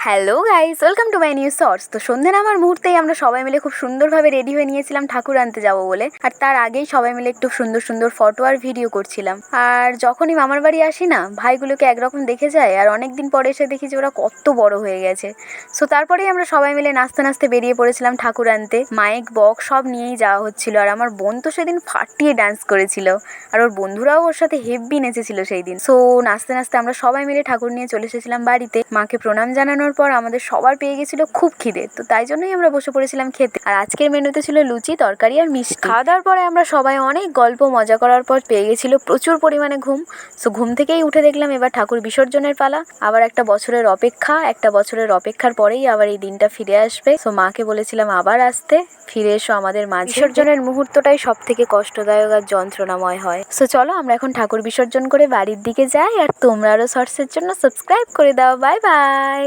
Hello guys, welcome to my new shorts. তো সন্ধ্যে নামার মুহূর্তেই আমরা সবাই মিলে খুব সুন্দরভাবে রেডি হয়ে নিয়েছিলাম ঠাকুর আনতে যাবো বলে। আর তার আগেই সবাই মিলে একটু সুন্দর সুন্দর ফটো আর ভিডিও করছিলাম। আর যখনই মামার বাড়ি আসি না, ভাইগুলোকে একরকম দেখে যায়, আর অনেকদিন পরে এসে দেখি যে ওরা কত বড় হয়ে গেছে। সো তারপরেই আমরা সবাই মিলে নাচতে নাচতে বেরিয়ে পড়েছিলাম ঠাকুর আনতে। মাইক বক্স সব নিয়েই যাওয়া হচ্ছিল। আর আমার বোন তো সেদিন ফাটিয়ে ডান্স করেছিল, আর ওর বন্ধুরাও ওর সাথে হেব্বি নেচেছিল সেই দিন। সো নাচতে নাচতে আমরা সবাই মিলে ঠাকুর নিয়ে চলে এসেছিলাম বাড়িতে। মাকে প্রণাম জানানোর পর আমাদের সবার পেয়ে গেছিল খুব খিদে, তো তাই জন্যই আমরা বসে পড়েছিলাম খেতে। আর আজকের মেনুতে ছিল লুচি, তরকারি আর মিষ্টি। খাওয়া দাওয়ার পরে আমরা সবাই অনেক গল্প মজা করার পর পেয়ে গেছিল প্রচুর পরিমাণে ঘুম। সো ঘুম থেকেই উঠে দেখলাম এবার ঠাকুর বিসর্জনের পালা। আবার একটা বছরের অপেক্ষার পরেই আবার এই দিনটা ফিরে আসবে। সো মাকে বলেছিলাম আবার আসতে, ফিরে এসো আমাদের মাঝে। বিসর্জনের মুহূর্তটাই সব থেকে কষ্টদায়ক আর যন্ত্রণাময় হয়। সো চলো আমরা এখন ঠাকুর বিসর্জন করে বাড়ির দিকে যাই। আর তোমরা আরো শর্টসের জন্য সাবস্ক্রাইব করে দাও। Bye bye.